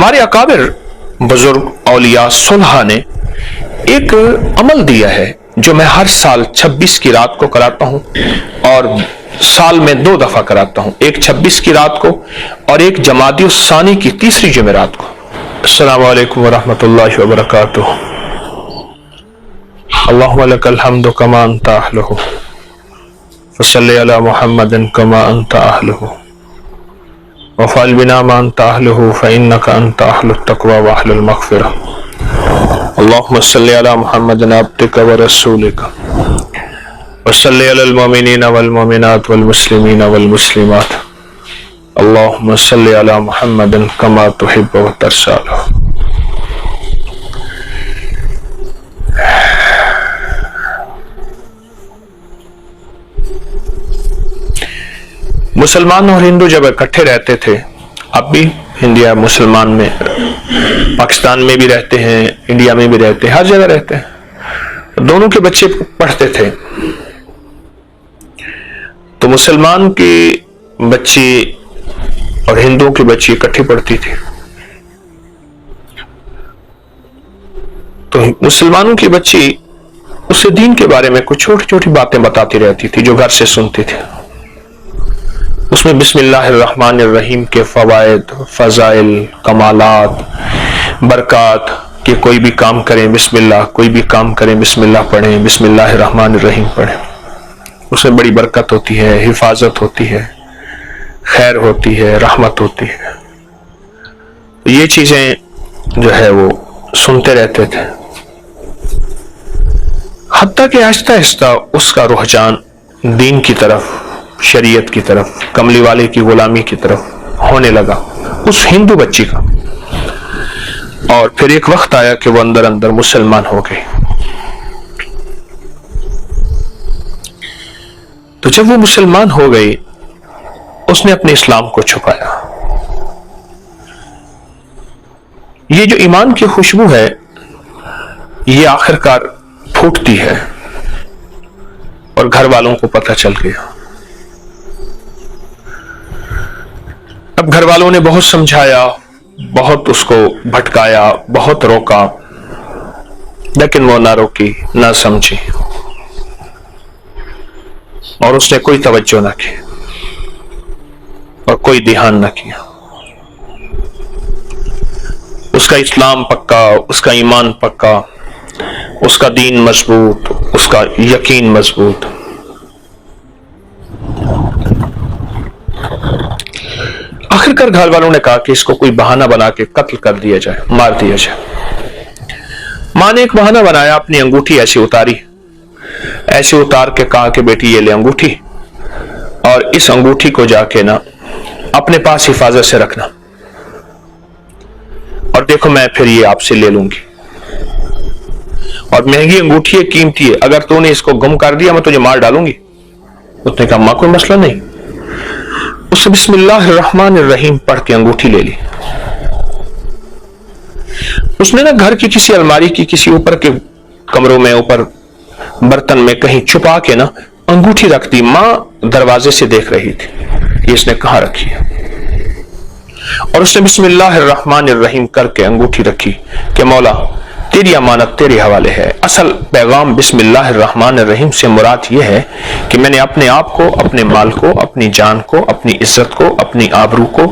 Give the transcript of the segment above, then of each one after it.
ہمارے اکابر بزرگ اولیاء صلحہ نے ایک عمل دیا ہے جو میں ہر سال 26 کی رات کو کراتا ہوں اور سال میں 2 دفعہ کراتا ہوں، ایک 26 کی رات کو اور ایک جمادی الثانی کی تیسری جمعرات کو۔ السلام علیکم ورحمۃ اللہ وبرکاتہ۔ اللہم لک الحمد کما انت اہلہ فصلی علی محمد کما انت اہلہ وفعل بنا ما انت اہلہ فانک انت اہل التقوی واہل المغفرہ۔ اللہم صلی علی محمد عبدک ورسولک وصلی علی المؤمنین والمؤمنات والمسلمین والمسلمات۔ اللہم صلی علی محمد کما تحب وترضی۔ مسلمان اور ہندو جب اکٹھے رہتے تھے، اب بھی انڈیا مسلمان میں، پاکستان میں بھی رہتے ہیں، انڈیا میں بھی رہتے ہیں، ہر جگہ رہتے ہیں، دونوں کے بچے پڑھتے تھے، تو مسلمان کی بچی اور ہندوؤں کی بچی اکٹھی پڑھتی تھی، تو مسلمانوں کی بچی اسے دین کے بارے میں کچھ چھوٹی چھوٹی باتیں بتاتی رہتی تھی جو گھر سے سنتی تھی۔ اس میں بسم اللہ الرحمن الرحیم کے فوائد، فضائل، کمالات، برکات، کہ کوئی بھی کام کریں بسم اللہ، کوئی بھی کام کریں بسم اللہ پڑھیں، بسم اللہ الرحمن الرحیم پڑھیں، اس میں بڑی برکت ہوتی ہے، حفاظت ہوتی ہے، خیر ہوتی ہے، رحمت ہوتی ہے۔ یہ چیزیں جو ہے وہ سنتے رہتے تھے، حتیٰ کہ آہستہ آہستہ اس کا رجحان دین کی طرف، شریعت کی طرف، کملی والے کی غلامی کی طرف ہونے لگا اس ہندو بچی کا، اور پھر ایک وقت آیا کہ وہ اندر اندر مسلمان ہو گئی۔ تو جب وہ مسلمان ہو گئی، اس نے اپنے اسلام کو چھپایا۔ یہ جو ایمان کی خوشبو ہے، یہ آخر کار پھوٹتی ہے، اور گھر والوں کو پتہ چل گیا۔ اب گھر والوں نے بہت سمجھایا، بہت اس کو بھٹکایا، بہت روکا، لیکن وہ نہ روکی، نہ سمجھی، اور اس نے کوئی توجہ نہ کی اور کوئی دھیان نہ کیا۔ اس کا اسلام پکا، اس کا ایمان پکا، اس کا دین مضبوط، اس کا یقین مضبوط۔ آخر کار گھر والوں نے کہا کہ اس کو کوئی بہانہ بنا کے قتل کر دیا جائے، مار دیا جائے۔ ماں نے ایک بہانہ بنایا، اپنی انگوٹھی ایسی اتاری، ایسے اتار کے کہا کہ بیٹی یہ لے انگوٹھی، اور اس انگوٹھی کو جا کے نا اپنے پاس حفاظت سے رکھنا، اور دیکھو میں پھر یہ آپ سے لے لوں گی، اور مہنگی انگوٹھی ہے، قیمتی ہے، اگر تو نے اس کو گم کر دیا میں تجھے مار ڈالوں گی۔ اس نے کہا ماں کوئی مسئلہ نہیں۔ اس نے بسم اللہ الرحمن الرحیم پڑھ کے انگوٹھی لے لی۔ اس نے نا گھر کی کسی الماری کی کسی اوپر کے کمروں میں، اوپر برتن میں کہیں چھپا کے نا انگوٹھی رکھ دی۔ ماں دروازے سے دیکھ رہی تھی کہ اس نے کہاں رکھی ہے، اور اس نے بسم اللہ الرحمن الرحیم کر کے انگوٹھی رکھی کہ مولا تیری امانت تیرے حوالے ہے۔ اصل پیغام بسم اللہ الرحمن الرحیم سے مراد یہ ہے کہ میں نے اپنے آپ کو، اپنے مال کو، اپنی جان کو، اپنی عزت کو، اپنی آبرو کو،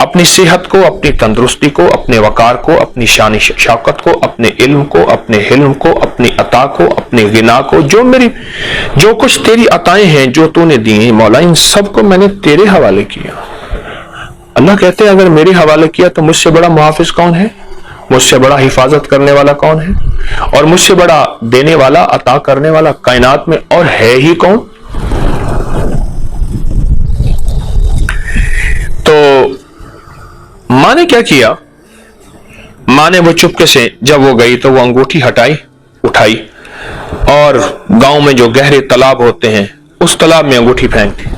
اپنی صحت کو، اپنی تندرستی کو، اپنے وقار کو، اپنی شان شوکت کو، اپنے علم کو، اپنے حلم کو، اپنی عطا کو، اپنے غنا کو، جو کچھ تیری عطائیں ہیں جو تو نے دی ہیں مولا، ان سب کو میں نے تیرے حوالے کیا۔ اللہ کہتے ہیں اگر میرے حوالے کیا تو مجھ سے بڑا محافظ کون ہے، مجھ سے بڑا حفاظت کرنے والا کون ہے، اور مجھ سے بڑا دینے والا، عطا کرنے والا کائنات میں اور ہے ہی کون۔ تو ماں نے کیا کیا، ماں نے وہ چپکے سے جب وہ گئی تو وہ انگوٹھی اٹھائی اور گاؤں میں جو گہرے تالاب ہوتے ہیں اس تالاب میں انگوٹھی پھینک دی۔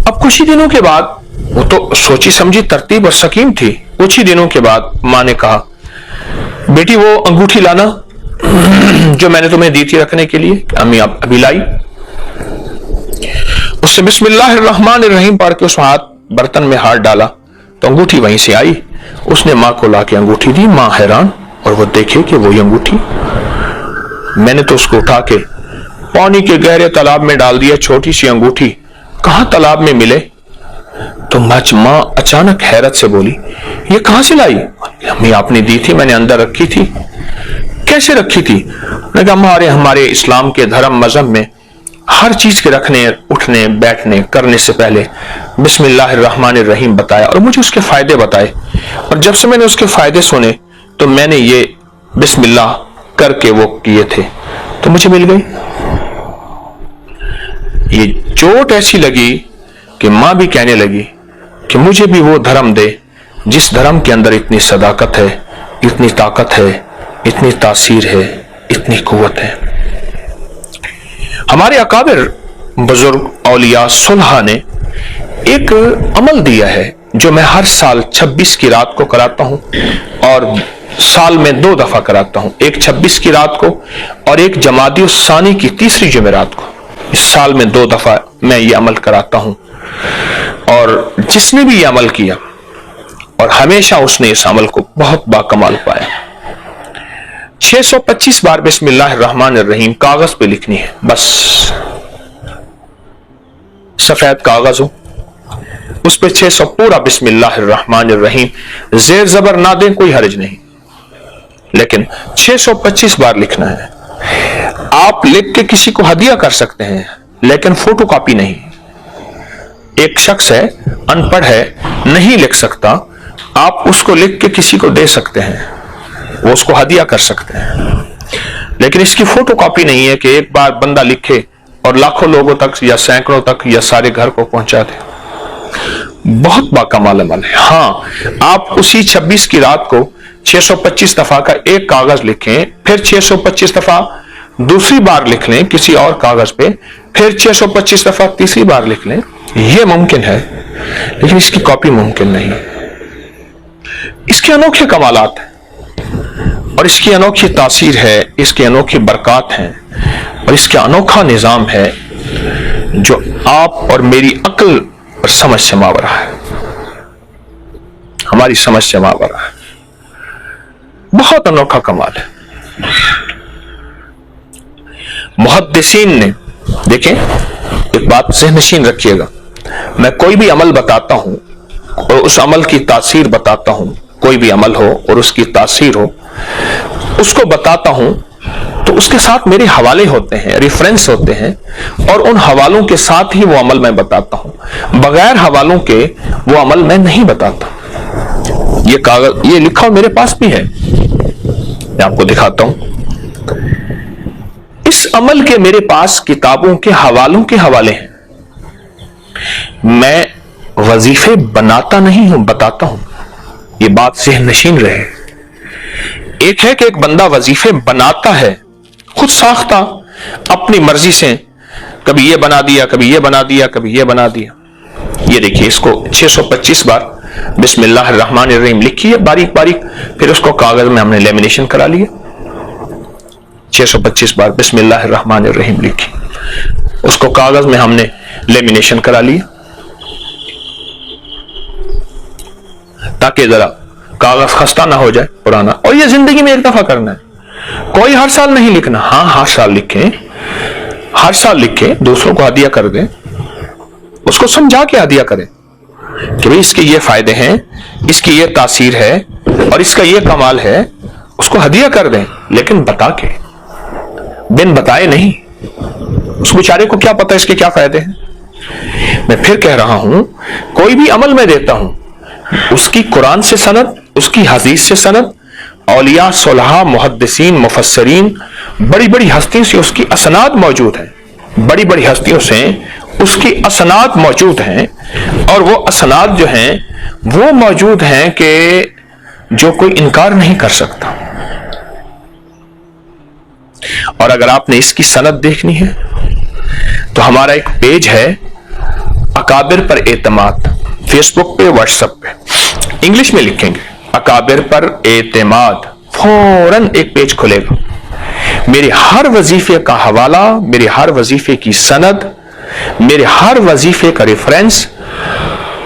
اب کچھ ہی دنوں کے بعد، وہ تو سوچی سمجھی ترتیب اور سکیم تھی، کچھ ہی دنوں کے بعد ماں نے کہا بیٹی وہ انگوٹھی لانا جو میں نے تمہیں دی تھی رکھنے کے لیے۔ امی آپ ابھی لائی۔ اس سے بسم اللہ الرحمن الرحیم پڑھ کے اس ہاتھ برتن میں ہاتھ ڈالا तो अंगूठी वहीं से आई, उसने माँ को लाके अंगूठी दी। माँ हैरान, और वो देखे कि वही अंगूठी। मैंने तो उसको उठा के पानी के गहरे तालाब में डाल दिया। छोटी सी अंगूठी कहां तालाब में मिले? तो माँ अचानक हैरत से बोली, ये कहां से लाई? अम्मी आपने दी थी, मैंने अंदर रखी थी। कैसे रखी थी? मैं कहा हमारे इस्लाम के धर्म मजहब में हर चीज के रखने, उठने, बैठने, करने से पहले बिस्मिल्लाहिर्रहमानिर्रहीम बताया और मुझे उसके फायदे बताए। और जब से मैंने उसके फायदे सुने तो मैंने ये बिस्मिल्लाह करके वो किए थे, तो मुझे मिल गई। ये चोट ऐसी लगी कि मां भी कहने लगी कि मुझे भी वो धर्म दे जिस धर्म के अंदर इतनी सदाकत है, इतनी ताकत है, इतनी तासीर है, इतनी कुव्वत है। हमारे अकाबिर बुजुर्ग औलिया सुलहा ने एक अमल दिया है जो मैं हर साल 26 की रात को कराता हूं और साल में 2 दफा कराता हूं, एक 26 की रात को और एक जमादी सानी की तीसरी जुमेरात को। इस साल में 2 दफा मैं ये अमल कराता हूं और जिसने भी ये अमल किया और हमेशा उसने इस अमल को बहुत बाकमाल पाया। 625 बार बिस्मिल्लाहिर्रहमानिर्रहीम कागज पे लिखनी है, बस सफेद कागज हो, उस पे 600 पूरा बिस्मिल्लाहिर्रहमानिर्रहीम जेर जबर ना दें, कोई हर्ज नहीं, लेकिन 625 बार लिखना है। आप लिख के किसी को हदिया कर सकते हैं, लेकिन फोटो कॉपी नहीं। एक शख्स है, अनपढ़ है, नहीं लिख सकता, आप उसको लिख के किसी को दे सकते हैं, वो उसको हदिया कर सकते हैं, लेकिन इसकी फोटो कॉपी नहीं है कि एक बार बंदा लिखे और लाखों लोगों तक या सैकड़ों तक या सारे घर को पहुंचा दे। बहुत बाकमाल अमल है। हाँ, आप उसी 26 की रात को 625 दफा का एक कागज लिखें, फिर 625 दफा दूसरी बार लिख लें किसी और कागज पे, फिर 625 दफा तीसरी बार लिख लें, यह मुमकिन है, लेकिन इसकी कॉपी मुमकिन नहीं। इसके अनोखे कमालात हैं और इसकी अनोखी तासीर है, इसकी अनोखी बरकत हैं और इसका अनोखा निजाम है जो आप और मेरी अक्ल और समझ से मावरा है, हमारी समझ से मावरा है। बहुत अनोखा कमाल है। मुहद्दिसीन ने, देखें एक बात ज़हनशीन रखिएगा, मैं कोई भी अमल बताता हूं और उस अमल की तासीर बताता हूं, कोई भी अमल हो और उसकी तासीर हो, उसको बताता हूं तो उसके साथ मेरे हवाले होते हैं, रेफरेंस होते हैं, और उन हवालों के साथ ही वो अमल मैं बताता हूं। बगैर हवालों के वो अमल मैं नहीं बताता। ये कागज, ये लिखा मेरे पास भी है, मैं आपको दिखाता हूं। इस अमल के मेरे पास किताबों के हवालों के हवाले हैं। मैं वजीफे बनाता नहीं हूं, बताता हूं। ये बात ज़हनशीन रहे। एक है कि एक बंदा वजीफे बनाता है खुद साख्ता, अपनी मर्जी से, कभी ये बना दिया, कभी ये बना दिया, कभी ये बना दिया। ये देखिए, इसको 625 बार बिस्मिल्लाहिर्रहमानिर्रहीम लिखी है बारीक बारीक, फिर उसको कागज में हमने लेमिनेशन करा लिया। 625 बार बिस्मिल्लाहिर्रहमानिर्रहीम लिखी, उसको कागज में हमने लेमिनेशन करा लिया ताकि जरा कागज खस्ता ना हो जाए पुराना। और ये जिंदगी में एक दफा करना है, कोई हर साल नहीं लिखना। हाँ, हर साल लिखें, हर साल लिखें, दूसरों को हदिया कर दें, उसको समझा के हदिया करें कि भाई इसके ये फायदे हैं, इसकी ये तासीर है और इसका ये कमाल है, उसको हदिया कर दें, लेकिन बता के, बिन बताए नहीं। उस बेचारे को क्या पता इसके क्या फायदे हैं। मैं फिर कह रहा हूं, कोई भी अमल मैं देता हूं, उसकी कुरान से सनद, उसकी हदीस से सनद, औलिया, सुलहा, मुहद्दिसीन, मुफस्सरीन, बड़ी बड़ी हस्तियों से उसकी असनाद मौजूद हैं, बड़ी बड़ी हस्तियों से उसकी असनाद मौजूद हैं, और वो असनाद जो हैं वो मौजूद हैं कि जो कोई इनकार नहीं कर सकता। और अगर आपने इसकी सनद देखनी है तो हमारा एक पेज है अकाबिर पर एतमाद, फेसबुक पे, व्हाट्सएप पे, इंग्लिश में लिखेंगे अकाबिर पर एतमाद, फौरन एक पेज खुलेगा। मेरे हर वजीफे का हवाला, मेरे हर वजीफे की सनद, मेरे हर वजीफे का रेफरेंस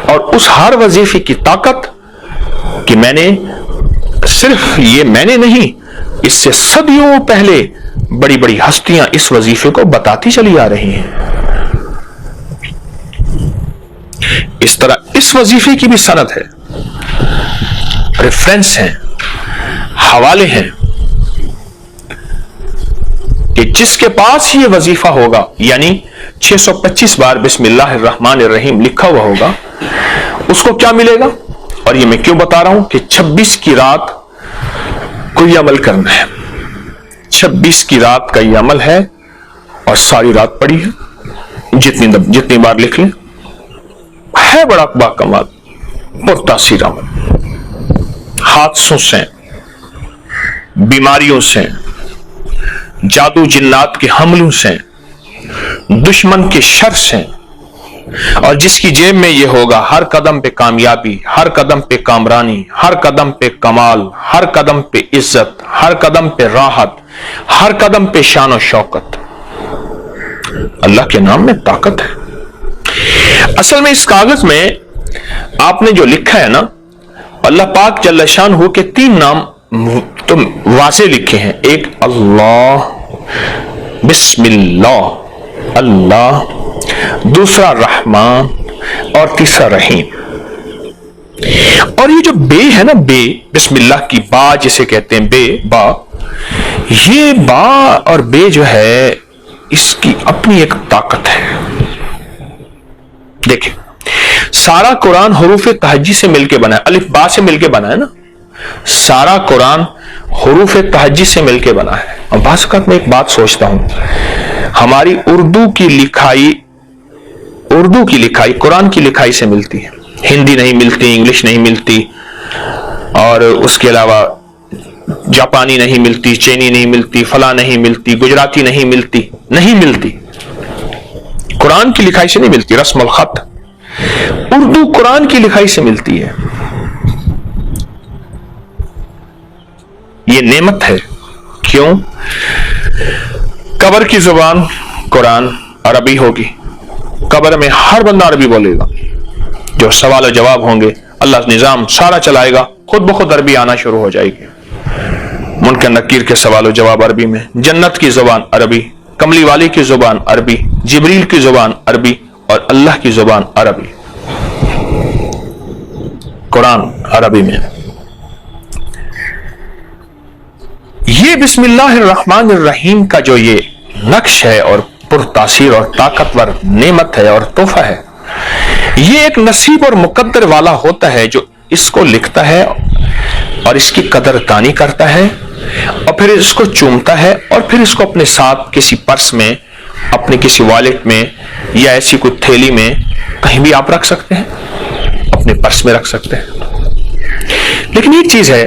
اور اس ہر وظیفے کی طاقت کہ میں نے صرف یہ میں نے نہیں، اس سے صدیوں پہلے بڑی بڑی ہستیاں اس وظیفے کو بتاتی چلی آ رہی ہیں. اس طرح اس وظیفے کی بھی سند ہے، ریفرنس ہیں، حوالے ہیں کہ جس کے پاس یہ وظیفہ ہوگا، یعنی 625 بار بسم اللہ الرحمن الرحیم لکھا ہوا ہوگا، اس کو کیا ملے گا؟ اور یہ میں کیوں بتا رہا ہوں کہ 26 کی رات کو یہ عمل کرنا ہے. 26 کی رات کا یہ عمل ہے اور ساری رات پڑی ہے، جتنی بار لکھ لیں. ہے بڑا باکمال پرتاثیر عمل. حادثوں سے، بیماریوں سے، جادو جنات کے حملوں سے، دشمن کے شر سے، اور جس کی جیب میں یہ ہوگا ہر قدم پہ کامیابی، ہر قدم پہ کامرانی، ہر قدم پہ کمال، ہر قدم پہ عزت، ہر قدم پہ راحت، ہر قدم پہ شان و شوکت. اللہ کے نام میں طاقت ہے. اصل میں اس کاغذ میں آپ نے جو لکھا ہے نا، اللہ پاک جل شانہ کے 3 نام تو واضح لکھے ہیں. ایک اللہ، بسم اللہ، اللہ، دوسرا رحمان، اور تیسرا رحیم. اور یہ جو بے ہے نا، بے، بسم اللہ کی با جسے کہتے ہیں، بے، با، یہ با اور بے جو ہے اس کی اپنی ایک طاقت ہے. دیکھیں، سارا قرآن حروف تہجی سے مل کے بنا ہے، الف با سے مل کے بنا ہے نا. سارا قرآن حروف تہجی سے مل کے بنا ہے. اور بعض اوقات میں ایک بات سوچتا ہوں، ہماری اردو کی لکھائی قرآن کی لکھائی سے ملتی ہے. ہندی نہیں ملتی، انگلش نہیں ملتی، اور اس کے علاوہ جاپانی نہیں ملتی، چینی نہیں ملتی، فلاں نہیں ملتی، گجراتی نہیں ملتی. قرآن کی لکھائی سے نہیں ملتی. رسم الخط اردو قرآن کی لکھائی سے ملتی ہے. یہ نعمت ہے. کیوں؟ قبر کی زبان قرآن عربی ہوگی. قبر میں ہر بندہ عربی بولے گا. جو سوال و جواب ہوں گے، اللہ نظام سارا چلائے گا، خود بخود عربی آنا شروع ہو جائے گی. منکر نکیر کے سوال و جواب عربی میں، جنت کی زبان عربی، کملی والی کی زبان عربی، جبریل کی زبان عربی، اور اللہ کی زبان عربی. قرآن عربی میں. یہ بسم اللہ الرحمن الرحیم کا جو یہ نقش ہے اور پرتاثیر اور طاقتور نعمت ہے اور تحفہ ہے، یہ ایک نصیب اور مقدر والا ہوتا ہے جو اس کو لکھتا ہے اور اس کی قدر دانی کرتا ہے، اور پھر اس کو چومتا ہے، اور پھر اس کو اپنے ساتھ کسی پرس میں، اپنے کسی والیٹ میں، یا ایسی کوئی تھیلی میں کہیں بھی آپ رکھ سکتے ہیں، اپنے پرس میں رکھ سکتے ہیں. لیکن ایک چیز ہے،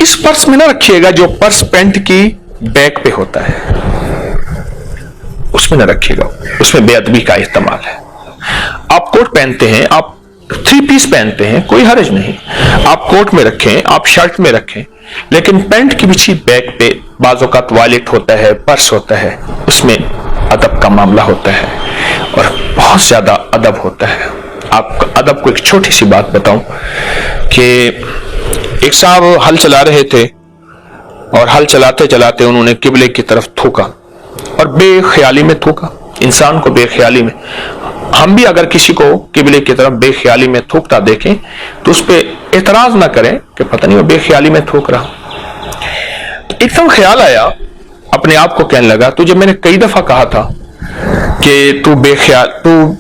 اس پرس میں نہ رکھیے گا جو پرس پینٹ کی بیک پہ ہوتا ہے، اس میں نہ رکھیے گا. اس میں بے ادبی کا احتمال ہے. آپ کوٹ پہنتے ہیں، آپ 3 پیس پہنتے ہیں، کوئی حرج نہیں. آپ کوٹ میں رکھیں، آپ شرٹ میں رکھیں، لیکن پینٹ کی پیچھے بیک پہ بعض اوقات والیٹ ہوتا ہے، پرس ہوتا ہے، اس میں ادب کا معاملہ ہوتا ہے اور بہت زیادہ ادب ہوتا ہے. آپ کو ادب کو ایک چھوٹی سی بات بتاؤں کہ ایک صاحب ہل چلا رہے تھے، اور ہل چلاتے چلاتے انہوں نے قبلے کی طرف تھوکا، اور بے خیالی میں تھوکا. انسان کو بے خیالی میں، ہم بھی اگر کسی کو قبلے کی طرف بے خیالی میں تھوکتا دیکھیں تو اس پہ اعتراض نہ کریں کہ پتہ نہیں وہ بے خیالی میں تھوک رہا. ایک دم خیال آیا، اپنے آپ کو کہنے لگا، تجھے میں نے کئی دفعہ کہا تھا کہ تو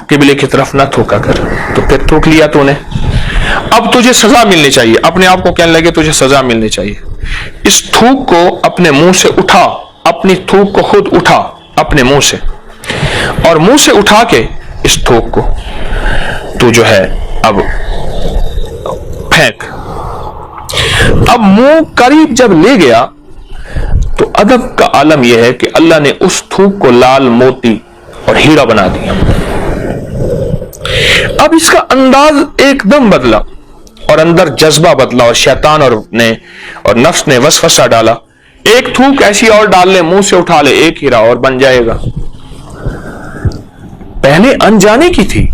قبلے کی طرف نہ تھوکا کر، تو پھر تھوک لیا تو نے، اب تجھے سزا ملنی چاہیے. اپنے آپ کو کہنے لگے تجھے سزا ملنی چاہیے. اس تھوک کو اپنے منہ سے اٹھا، اپنی تھوک کو خود اٹھا اپنے منہ سے، اور منہ سے اٹھا کے اس تھوک کو تو جو ہے اب پھینک. اب منہ قریب جب لے گیا تو ادب کا عالم یہ ہے کہ اللہ نے اس تھوک کو لال موتی اور ہیرا بنا دیا. اب اس کا انداز ایک دم بدلا، اور اندر جذبہ بدلا، اور شیطان اور نفس نے وسوسہ ڈالا، ایک تھوک ایسی اور ڈال لے، منہ سے اٹھا لے، ایک ہیرا اور بن جائے گا. پہلے انجانے کی تھی،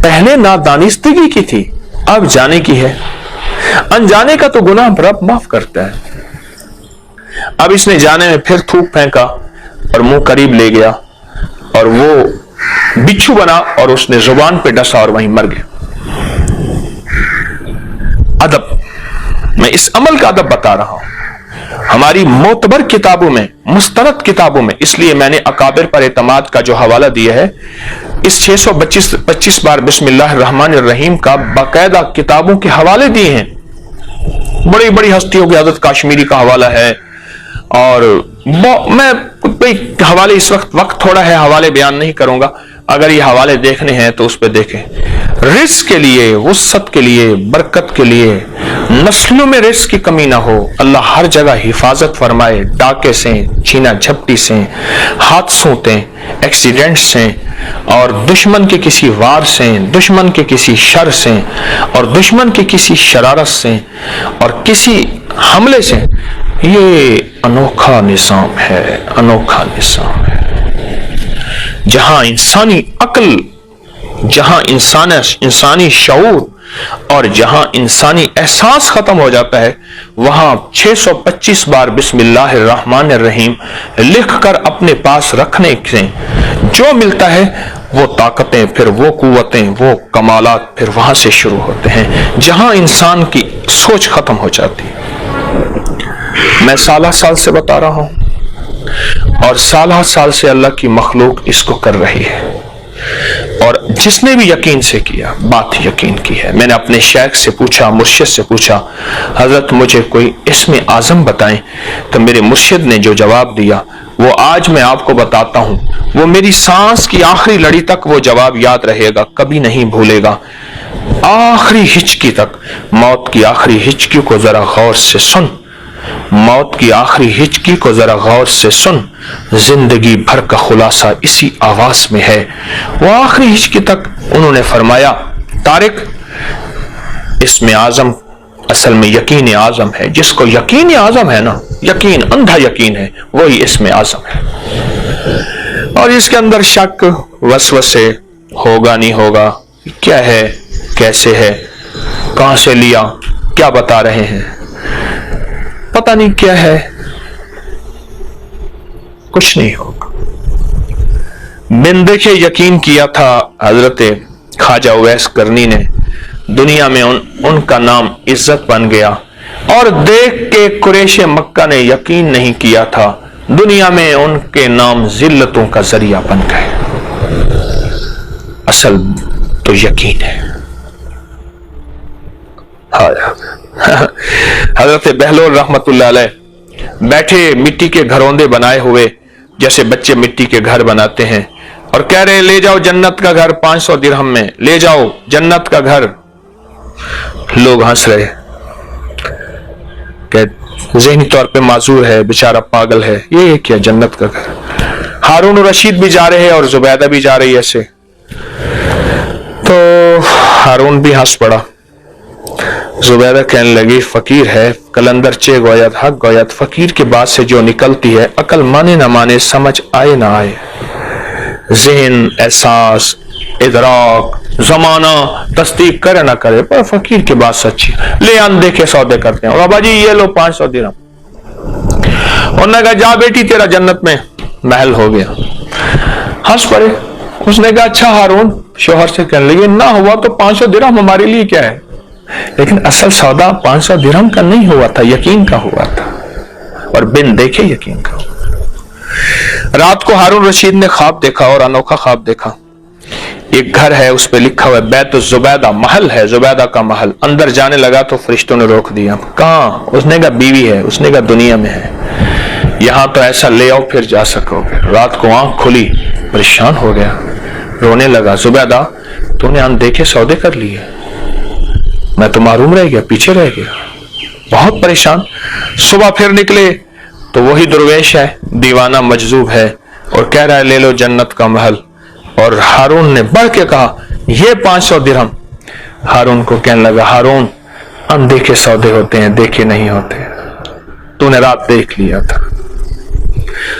पहले नादानिस्तगी की थी, अब जाने की है। अनजाने का तो गुनाह रब माफ करता है। अब इसने जाने में फिर थूक फेंका और मुंह करीब ले गया और वो बिच्छू बना और उसने जुबान पे डसा और वहीं मर गया। अदब, मैं इस अमल का अदब बता रहा हूं। हमारी मोतबर किताबों में, मुस्तरद किताबों में, इसलिए मैंने अकाबिर पर एतमाद का जो हवाला दिया है, इस 625 बार बिस्मिल्लाहिर्रहमानिर्रहीम का बाकायदा किताबों के हवाले दिए हैं। बड़ी बड़ी हस्तियों की, हज़रत काश्मीरी का हवाला है, और मैं कोई हवाले, इस वक्त थोड़ा है, हवाले बयान नहीं करूंगा। अगर ये हवाले देखने हैं तो उस पर देखें। रिस्क के लिए, वुसअत के लिए, बरकत के लिए, नस्लों में रिस्क की कमी ना हो, अल्लाह हर जगह हिफाजत फरमाए, डाके से, छीना झपटी से, हादसों से, एक्सीडेंट से, और दुश्मन के किसी वार से, दुश्मन के किसी शर से, और दुश्मन के किसी शरारत से, और किसी हमले से। ये अनोखा निज़ाम है, अनोखा निज़ाम है। जहां इंसानी अक्ल, जहां इंसानी शऊर और जहां इंसानी एहसास खत्म हो जाता है, वहां 625 बार बिस्मिल्लाहिर्रहमानिर्रहीम लिखकर अपने पास रखने से जो मिलता है, वो ताकतें, फिर वो कुव्वतें, वो कमालात फिर वहां से शुरू होते हैं, जहां इंसान की सोच खत्म हो जाती है। मैं साल से बता रहा हूं, और साल से अल्लाह की मखलूक इसको कर रही है, और जिसने भी यकीन से किया, बात यकीन की है। मैंने अपने शेख से पूछा, मुर्शिद से पूछा, हजरत मुझे कोई इस्म आजम बताएं, तो मेरे मुर्शिद ने जो जवाब दिया वो आज मैं आपको बताता हूं। वो मेरी सांस की आखिरी लड़ी तक वो जवाब याद रहेगा, कभी नहीं भूलेगा, आखिरी हिचकी तक। मौत की आखिरी हिचकी को जरा गौर से सुन, मौत की आखिरी हिचकी को जरा गौर से सुन, जिंदगी भर का खुलासा इसी आवाज में है। वो आखिरी हिचकी तक उन्होंने फरमाया, तारिक, इसमें आजम असल में यकीन आजम है। जिसको यकीन आजम है ना, यकीन, अंधा यकीन है, वही इसमें आजम है। और इसके अंदर शक, वसवसे, होगा नहीं होगा, क्या है, कैसे है, कहां से लिया, क्या बता रहे हैं, पता नहीं क्या है, कुछ नहीं होगा। बिन देखे यकीन किया था हजरत ख्वाजा उवैस करनी ने, दुनिया में उनका नाम इज्जत बन गया, और देख के कुरैश मक्का ने यकीन नहीं किया था, दुनिया में उनके नाम जिल्लतों का जरिया बन गए। असल तो यकीन है। हजरत बहलोल रहमतुल्लाह अलैह बैठे मिट्टी के घरौंदे बनाए हुए, जैसे बच्चे मिट्टी के घर बनाते हैं, और कह रहे ले जाओ जन्नत का घर 500 दिरहम में, ले जाओ जन्नत का घर। लोग हंस रहे, ज़हनी तौर पे माजूर है, बेचारा पागल है, ये क्या जन्नत का घर। हारून रशीद भी जा रहे हैं और जुबैदा भी जा रही है ऐसे, तो हारून भी हंस पड़ा। जुबैदा कहने लगी, फकीर है, कलंदर चे गोयत हक गोयत, फकीर के बाद से जो निकलती है, अकल माने ना माने, समझ आए ना आए, ज़हन, एहसास, इदराक, जमाना तस्दीक करे ना करे, पर फकीर के बाद सच्ची। ले अनदेखे सौदे करते हैं, और बाबा जी ये लो 500 दिरहम। उन्होंने कहा जा बेटी तेरा जन्नत में महल हो गया। हंस पड़े। उसने कहा अच्छा हारून, शोहर से कहने लगे ना हुआ तो 500 दिरहम हमारे लिए क्या है, लेकिन असल सौदा 500 दिरहम का नहीं हुआ था, यकीन का हुआ था, और बिन देखे यकीन का हुआ। रात को हारून रशीद ने ख्वाब देखा, और अनोखा ख्वाब देखा। एक घर है, उस पे लिखा हुआ है बैत जुबैदा, महल है, जुबैदा का महल। अंदर जाने लगा तो फरिश्तों ने रोक दिया। कहां? उसने कहा बीवी है। उसने कहा दुनिया में है, यहां तो ऐसा ले आओ फिर जा सकोगे। रात को आंख खुली, परेशान हो गया, रोने लगा, जुबैदा तूने अनदेखे सौदे कर लिए, मैं तो मारूम रह गया, पीछे रह गया, बहुत परेशान। सुबह फिर निकले तो वही दुर्वेश है, दीवाना मजजूब है, और कह रहा है ले लो जन्नत का महल। और हारून ने बढ़ के कहा ये 500 दिरहम। हारून को कहने लगा हारून, अनदेखे सौदे होते हैं, देखे नहीं होते, तूने रात देख लिया था।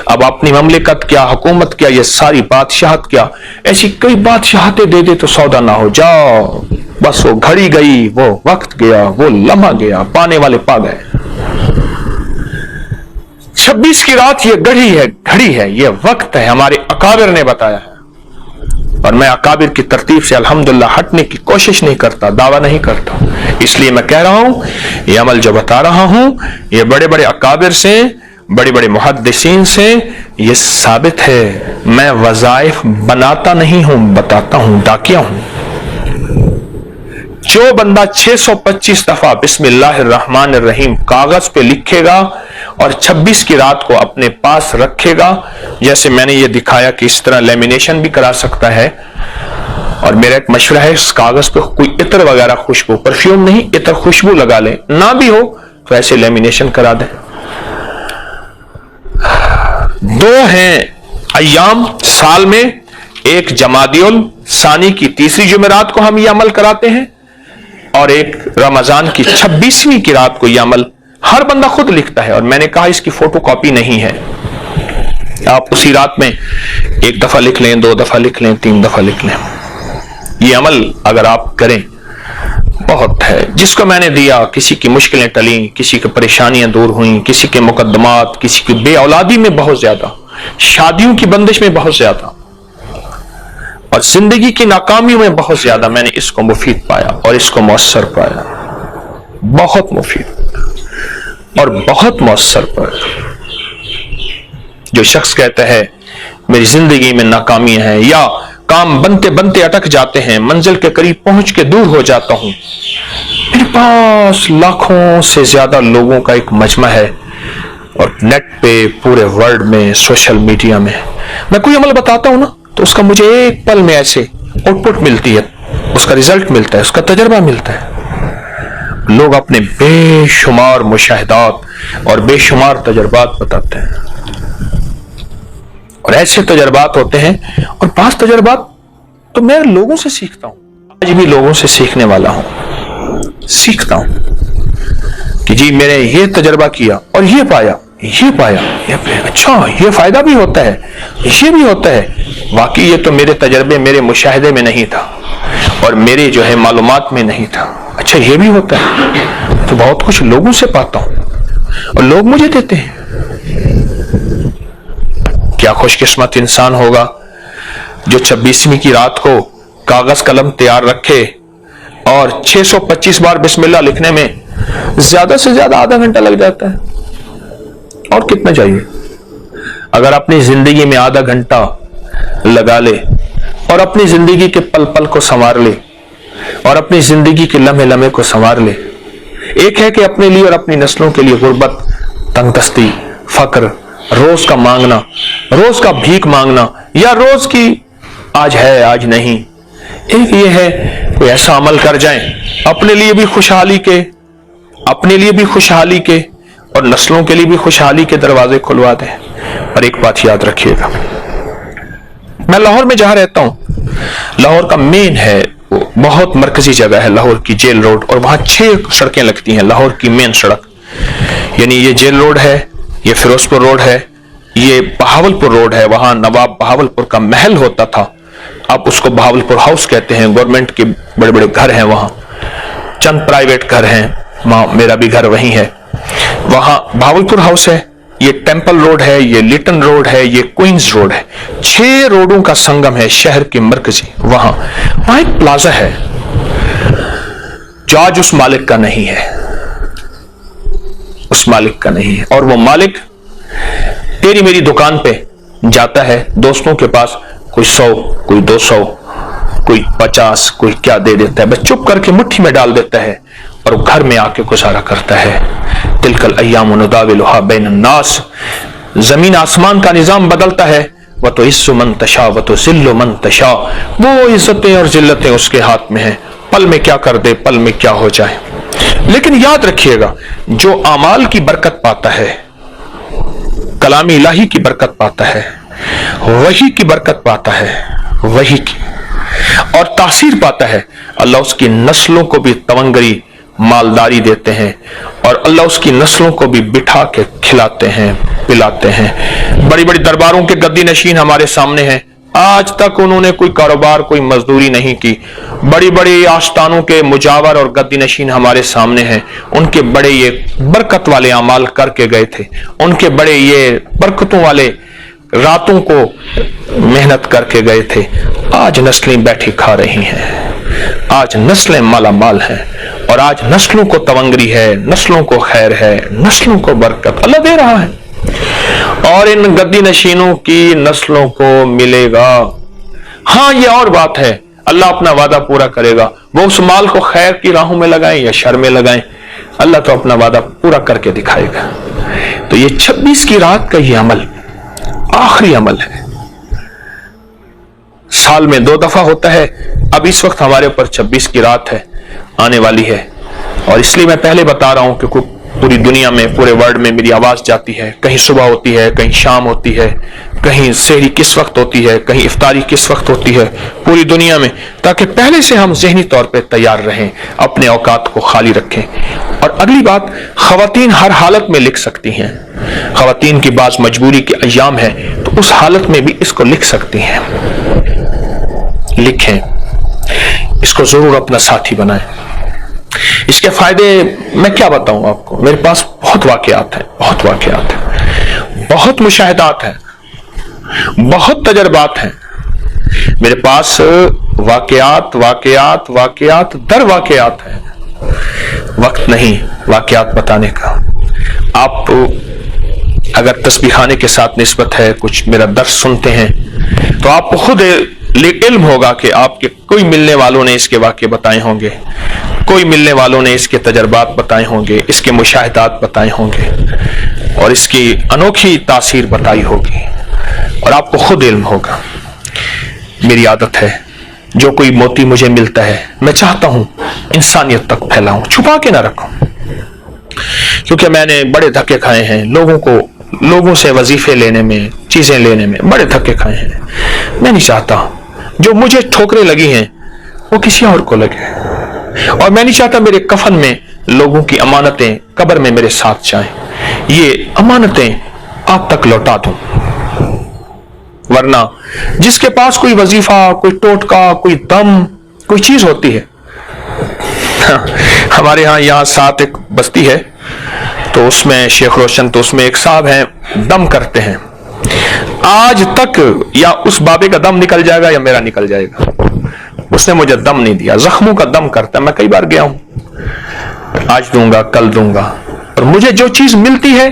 اب اپنی مملکت کیا، حکومت کیا، یہ ساری بادشاہت کیا، ایسی کئی بادشاہتیں دے دے تو سودا نہ ہو. جاؤ بس، وہ گھڑی گئی، وہ وقت گیا، وہ لمحہ گیا، پانے والے پا گئے. 26 کی رات یہ گھڑی ہے، یہ وقت ہے، ہمارے اکابر نے بتایا ہے. اور میں اکابر کی ترتیب سے الحمدللہ ہٹنے کی کوشش نہیں کرتا، دعویٰ نہیں کرتا. اس لیے میں کہہ رہا ہوں، یہ عمل جو بتا رہا ہوں یہ بڑے بڑے اکابر سے، بڑے بڑے محدثین سے یہ ثابت ہے. میں وظائف بناتا نہیں ہوں، بتاتا ہوں، ڈاکیا ہوں. جو بندہ 625 دفعہ بسم اللہ الرحمن الرحیم کاغذ پہ لکھے گا اور 26 کی رات کو اپنے پاس رکھے گا، جیسے میں نے یہ دکھایا کہ اس طرح لیمینیشن بھی کرا سکتا ہے. اور میرا ایک مشورہ ہے، اس کاغذ پہ کوئی عطر وغیرہ خوشبو، پرفیوم نہیں، عطر خوشبو لگا لیں، نہ بھی ہو تو ایسے لیمینیشن کرا دیں. 2 ہیں ایام سال میں، ایک جمادی الثانی کی تیسری جمعرات کو ہم یہ عمل کراتے ہیں، اور ایک رمضان کی 26ویں کی رات کو یہ عمل ہر بندہ خود لکھتا ہے. اور میں نے کہا اس کی فوٹو کاپی نہیں ہے، آپ اسی رات میں 1 دفعہ لکھ لیں، 2 دفعہ لکھ لیں، 3 دفعہ لکھ لیں. یہ عمل اگر آپ کریں بہت ہے. جس کو میں نے دیا، کسی کی مشکلیں ٹلیں، کسی کی پریشانیاں دور ہوئیں، کسی کے مقدمات، کسی کی بے اولادی میں بہت زیادہ، شادیوں کی بندش میں بہت زیادہ، اور زندگی کی ناکامیوں میں بہت زیادہ میں نے اس کو مفید پایا اور اس کو مؤثر پایا. بہت مفید اور بہت مؤثر پایا. جو شخص کہتا ہے میری زندگی میں ناکامیاں ہیں، یا کام بنتے بنتے اٹک جاتے ہیں، منزل کے قریب پہنچ کے دور ہو جاتا ہوں، میرے پاس لاکھوں سے زیادہ لوگوں کا ایک مجمع ہے، اور نیٹ پہ پورے ورلڈ میں، سوشل میڈیا میں میں کوئی عمل بتاتا ہوں نا، تو اس کا مجھے ایک پل میں ایسے آؤٹ پٹ ملتی ہے، اس کا ریزلٹ ملتا ہے، اس کا تجربہ ملتا ہے. لوگ اپنے بے شمار مشاہدات اور بے شمار تجربات بتاتے ہیں، اور ایسے تجربات ہوتے ہیں. اور بعض تجربات تو میں لوگوں سے سیکھتا ہوں، آج بھی لوگوں سے سیکھنے والا ہوں، سیکھتا ہوں کہ جی میں نے یہ تجربہ کیا اور یہ پایا، اچھا یہ فائدہ بھی ہوتا ہے، یہ بھی ہوتا ہے. واقعی یہ تو میرے تجربے، میرے مشاہدے میں نہیں تھا، اور میرے جو ہے معلومات میں نہیں تھا. اچھا یہ بھی ہوتا ہے. تو بہت کچھ لوگوں سے پاتا ہوں اور لوگ مجھے دیتے ہیں. کیا خوش قسمت انسان ہوگا جو 26ویں کی رات کو کاغذ قلم تیار رکھے اور 625 بار بسم اللہ لکھنے میں زیادہ سے زیادہ آدھا گھنٹہ لگ جاتا ہے. اور کتنا چاہیے؟ اگر اپنی زندگی میں آدھا گھنٹہ لگا لے اور اپنی زندگی کے پل پل کو سنوار لے اور اپنی زندگی کے لمحے لمحے کو سنوار لے. ایک ہے کہ اپنے لیے اور اپنی نسلوں کے لیے غربت، تنگ دستی، فقر، روز کا مانگنا، روز کا بھیک مانگنا، یا روز کی آج ہے آج نہیں. ایک یہ ہے کوئی ایسا عمل کر جائیں اپنے لیے بھی خوشحالی کے اور نسلوں کے لیے بھی خوشحالی کے دروازے کھلوا دیں. اور ایک بات یاد رکھیے گا، میں لاہور میں جہاں رہتا ہوں، لاہور کا مین ہے، بہت مرکزی جگہ ہے لاہور کی، جیل روڈ، اور وہاں 6 سڑکیں لگتی ہیں. لاہور کی مین سڑک، یعنی یہ جیل روڈ ہے، یہ فیروز پور روڈ ہے، یہ بہاول پور روڈ ہے. وہاں نواب بہاول پور کا محل ہوتا تھا، اب اس کو بہاول پور ہاؤس کہتے ہیں. گورنمنٹ کے بڑے بڑے گھر ہیں وہاں، چند پرائیویٹ گھر ہیں وہاں، میرا بھی گھر وہیں ہے. وہاں بہاول پور ہاؤس ہے، یہ ٹیمپل روڈ ہے، یہ لیٹن روڈ ہے، یہ کوئنز روڈ ہے. 6 روڈوں کا سنگم ہے شہر کے مرکزی. وہاں ایک پلازا ہے جو آج اس مالک کا نہیں ہے، اس مالک کا نہیں ہے. اور وہ مالک تیری میری دکان پہ جاتا ہے دوستوں کے پاس، کوئی 100، کوئی 200، کوئی 50، کوئی کیا دے دیتا ہے، بس چپ کر کے مٹھی میں ڈال دیتا ہے اور وہ گھر میں آ کے گزارا کرتا ہے. تلک الایام نداولها بین الناس، زمین آسمان کا نظام بدلتا ہے. وتعز من تشاء وتذل من تشاء، وہ عزتیں اور ذلتیں اس کے ہاتھ میں ہیں، پل میں کیا کر دے، پل میں کیا ہو جائے. لیکن یاد رکھیے گا، جو اعمال کی برکت پاتا ہے، کلام الہی کی برکت پاتا ہے، وحی کی برکت پاتا ہے، وحی کی، اور تاثیر پاتا ہے، اللہ اس کی نسلوں کو بھی تونگری، مالداری دیتے ہیں، اور अल्लाह उसकी नस्लों को भी बिठा के खिलाते हैं, पिलाते हैं। बड़ी बड़ी दरबारों के गद्दी नशीन हमारे सामने हैं, आज तक उन्होंने कोई कारोबार, कोई मजदूरी नहीं की। बड़ी बड़ी आस्थानों के मुजावर और गद्दी नशीन हमारे सामने हैं, उनके बड़े ये बरकत वाले अमाल करके गए थे, उनके बड़े ये बरकतों वाले रातों को मेहनत करके गए थे। आज नस्लें बैठी खा रही हैं, आज नस्लें माला माल हैं, और आज नस्लों को तवंगरी है, नस्लों को खैर है, नस्लों को बरकत अल्लाह दे रहा है, और इन गद्दी नशीनों की नस्लों को मिलेगा। हाँ, ये और बात है, अल्लाह अपना वादा पूरा करेगा। वो उस माल को खैर की राहों में लगाएं या शर में लगाएं, अल्लाह तो अपना वादा पूरा करके दिखाएगा। तो ये 26 की रात का ये अमल आखिरी अमल है, साल में 2 दफा होता है। अब इस वक्त हमारे ऊपर 26 की रात है, आने वाली है, और इसलिए मैं पहले बता रहा हूं कि पूरी दुनिया में, पूरे वर्ल्ड में मेरी आवाज जाती है, कहीं सुबह होती है, कहीं शाम होती है, कहीं सहरी किस वक्त होती है, कहीं इफ्तारी किस वक्त होती है, पूरी दुनिया में, ताकि पहले से हम ज़हनी तौर पे तैयार रहें, अपने औकात को खाली रखें। और अगली बात, खवातीन हर हालत में लिख सकती हैं, खवातीन की बात मजबूरी के अय्याम है, तो उस हालत में भी इसको लिख सकती हैं। लिखें, इसको जरूर अपना साथी बनाएं। इसके फायदे मैं क्या बताऊं आपको, मेरे पास बहुत वाकयात हैं, बहुत वाकयात हैं, बहुत मुशाहिदात हैं, बहुत तजर्बात हैं मेरे पास, वाकयात वाकयात वाकयात दर वाकयात हैं। वक्त नहीं वाकयात बताने का। आप अगर तस्बीहाने के साथ निस्बत है, कुछ मेरा दर्स सुनते हैं, तो आपको खुद इल्म होगा कि आपके कोई मिलने वालों ने इसके वाक़े बताए होंगे, कोई मिलने वालों ने इसके तजर्बात बताए होंगे, इसके मुशाहिदात बताए होंगे, और इसकी अनोखी तासीर बताई होगी, और आपको खुद इल्म होगा। मेरी आदत है, जो कोई मोती मुझे मिलता है मैं चाहता हूं इंसानियत तक फैलाऊं, छुपा के ना रखूं, क्योंकि मैंने बड़े धक्के खाए हैं, लोगों से वजीफे लेने में, चीजें लेने में बड़े धक्के खाए हैं। मैं नहीं चाहता जो मुझे ठोकरें लगी हैं वो किसी और को लगे, और मैं नहीं चाहता मेरे कफन में लोगों की अमानतें कब्र में मेरे साथ जाएं। ये अमानतें आप तक लौटा दूं, वरना जिसके पास कोई वजीफा, कोई टोटका, कोई दम, कोई चीज होती है, हमारे यहाँ 7 एक बस्ती है, तो उसमें शेख रोशन, तो उसमें एक साहब हैं, दम करते हैं। आज तक या उस बाबे का दम निकल जाएगा या मेरा निकल जाएगा, उसने मुझे दम नहीं दिया, जख्मों का दम करता है। मैं कई बार गया हूं, आज दूंगा, कल दूंगा, और मुझे जो चीज मिलती है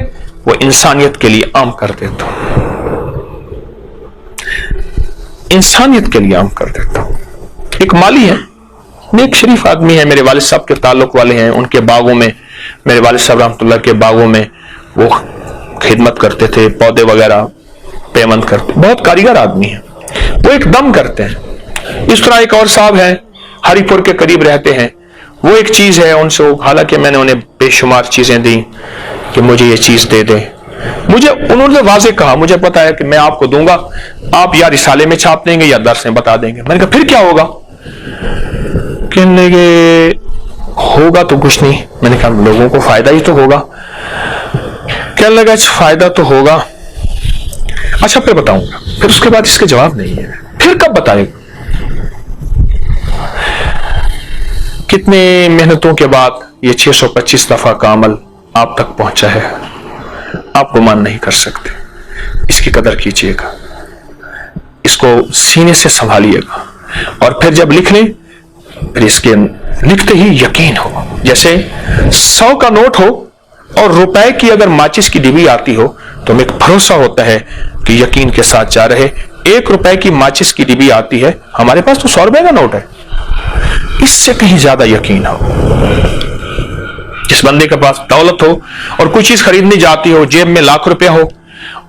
वो इंसानियत के लिए आम कर देता हूं, इंसानियत के लिए आम कर देता हूं। एक माली है, नेक शरीफ आदमी है, मेरे वालिद साहब के ताल्लुक वाले हैं, उनके बागों में, मेरे वालिद साहब रहमतुल्लाह के बागों में वो खिदमत करते थे, पौधे वगैरह पेमंद करते, बहुत कारीगर आदमी है, वो एक दम करते हैं। इस तरह एक और साहब है, हरिपुर के करीब रहते हैं, वो एक चीज है उनसे, हालांकि मैंने उन्हें बेशुमार चीजें दी कि मुझे ये चीज दे दे, उन्होंने वाजे कहा, मुझे पता है कि मैं आपको दूंगा, आप या रिसाले में छाप देंगे या दर्स में बता देंगे। मैंने कहा फिर क्या होगा, कहने लगे होगा तो कुछ नहीं। मैंने कहा लोगों को फायदा ही तो होगा। कहने लगा फायदा तो होगा, अच्छा फिर बताऊंगा। फिर उसके बाद इसके जवाब नहीं है, फिर कब बताएगा। कितने मेहनतों के बाद ये 625 दफा का अमल आप तक पहुंचा है, आप गुमान नहीं कर सकते। इसकी कदर कीजिएगा, इसको सीने से संभालिएगा, और फिर जब लिख लें फिर इसके लिखते ही यकीन हो। जैसे 100 का नोट हो और रुपए की अगर माचिस की डिब्बी आती हो तो हमें एक भरोसा होता है कि यकीन के साथ जा रहे। 1 रुपए की माचिस की डिब्बी आती है, हमारे पास तो 100 रुपए का नोट है, इससे कहीं ज्यादा यकीन हो। जिस बंदे के पास दौलत हो और कोई चीज खरीदनी जाती हो, जेब में लाख रुपया हो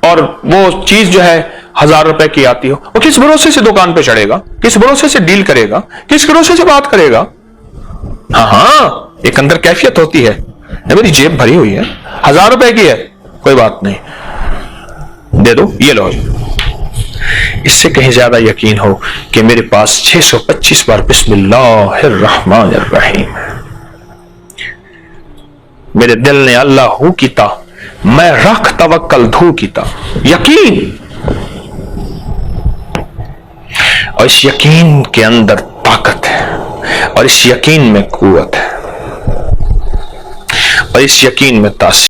और वो चीज जो है 1000 रुपए की आती हो, वो किस भरोसे से दुकान पे चढ़ेगा, किस भरोसे से डील करेगा, किस भरोसे से बात करेगा। हाँ, एक अंदर कैफियत होती है, मेरी जेब भरी हुई है, 1000 रुपए की है, कोई बात नहीं, दे दो, ये लो। इससे कहीं ज्यादा यकीन हो कि मेरे पास 625 बार बिस्मिल्लाहिर्रहमानिर्रहीम। میرے دل نے اللہ ہو کیتا، میں رکھ توکل دھو کیتا، یقین، اور اس یقین کے اندر طاقت ہے، اور اس یقین میں قوت ہے، اور اس یقین میں تاثیر